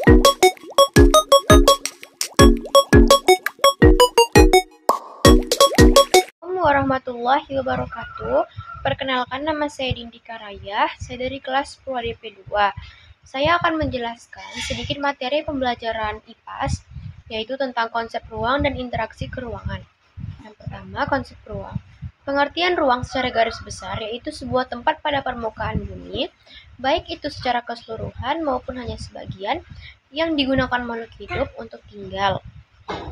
Assalamualaikum warahmatullahi wabarakatuh. Perkenalkan, nama saya Dindika Raya, saya dari kelas 10 ADP 2. Saya akan menjelaskan sedikit materi pembelajaran IPAS, yaitu tentang konsep ruang dan interaksi keruangan. Yang pertama, konsep ruang. Pengertian ruang secara garis besar yaitu sebuah tempat pada permukaan bumi, baik itu secara keseluruhan maupun hanya sebagian, yang digunakan makhluk hidup untuk tinggal.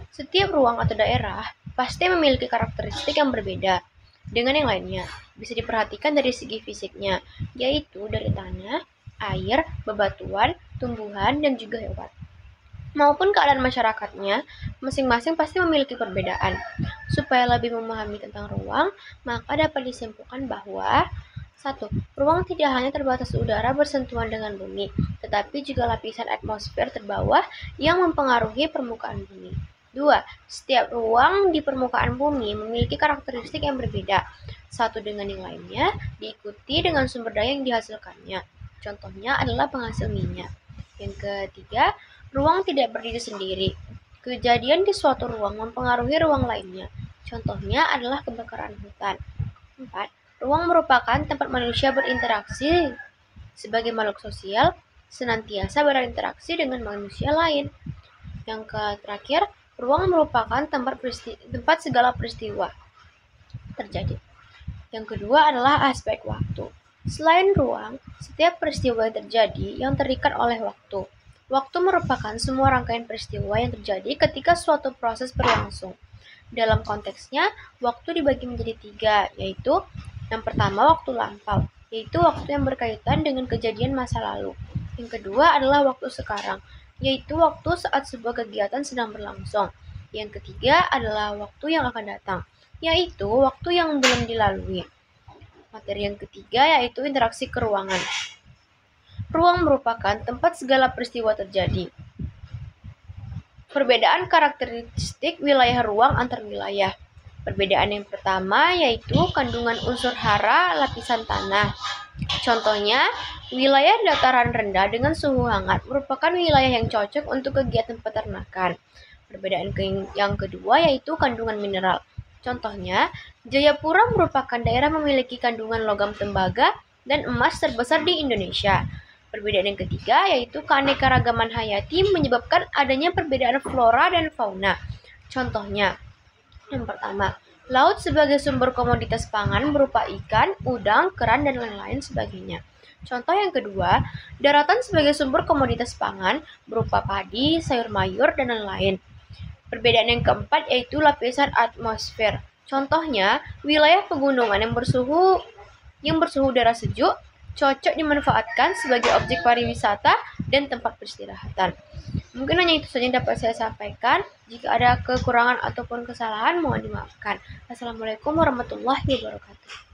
Setiap ruang atau daerah pasti memiliki karakteristik yang berbeda dengan yang lainnya. Bisa diperhatikan dari segi fisiknya, yaitu dari tanah, air, bebatuan, tumbuhan, dan juga hewan. Maupun keadaan masyarakatnya, masing-masing pasti memiliki perbedaan. Supaya lebih memahami tentang ruang, maka dapat disimpulkan bahwa 1. Ruang tidak hanya terbatas udara bersentuhan dengan bumi, tetapi juga lapisan atmosfer terbawah yang mempengaruhi permukaan bumi. 2. Setiap ruang di permukaan bumi memiliki karakteristik yang berbeda, satu dengan yang lainnya, diikuti dengan sumber daya yang dihasilkannya. Contohnya adalah penghasil minyak. Yang ketiga, ruang tidak berdiri sendiri. Kejadian di suatu ruang mempengaruhi ruang lainnya. Contohnya adalah kebakaran hutan. 4. Ruang merupakan tempat manusia berinteraksi sebagai makhluk sosial, senantiasa berinteraksi dengan manusia lain. Yang terakhir, ruang merupakan tempat segala peristiwa terjadi. Yang kedua adalah aspek waktu. Selain ruang, setiap peristiwa yang terjadi yang terikat oleh waktu. Waktu merupakan semua rangkaian peristiwa yang terjadi ketika suatu proses berlangsung. Dalam konteksnya, waktu dibagi menjadi 3, yaitu yang pertama waktu lampau, yaitu waktu yang berkaitan dengan kejadian masa lalu. Yang kedua adalah waktu sekarang, yaitu waktu saat sebuah kegiatan sedang berlangsung. Yang ketiga adalah waktu yang akan datang, yaitu waktu yang belum dilalui. Materi yang ketiga yaitu interaksi keruangan. Ruang merupakan tempat segala peristiwa terjadi. Perbedaan karakteristik wilayah ruang antar wilayah. Perbedaan yang pertama yaitu kandungan unsur hara lapisan tanah. Contohnya, wilayah dataran rendah dengan suhu hangat merupakan wilayah yang cocok untuk kegiatan peternakan. Perbedaan yang kedua yaitu kandungan mineral. Contohnya, Jayapura merupakan daerah memiliki kandungan logam tembaga dan emas terbesar di Indonesia. Perbedaan yang ketiga yaitu keanekaragaman hayati menyebabkan adanya perbedaan flora dan fauna. Contohnya, yang pertama, laut sebagai sumber komoditas pangan berupa ikan, udang, kerang, dan lain-lain sebagainya. Contoh yang kedua, daratan sebagai sumber komoditas pangan berupa padi, sayur mayur, dan lain-lain. Perbedaan yang keempat yaitu lapisan atmosfer. Contohnya, wilayah pegunungan yang bersuhu udara sejuk cocok dimanfaatkan sebagai objek pariwisata dan tempat peristirahatan. Mungkin hanya itu saja yang dapat saya sampaikan. Jika ada kekurangan ataupun kesalahan, mohon dimaafkan. Assalamualaikum warahmatullahi wabarakatuh.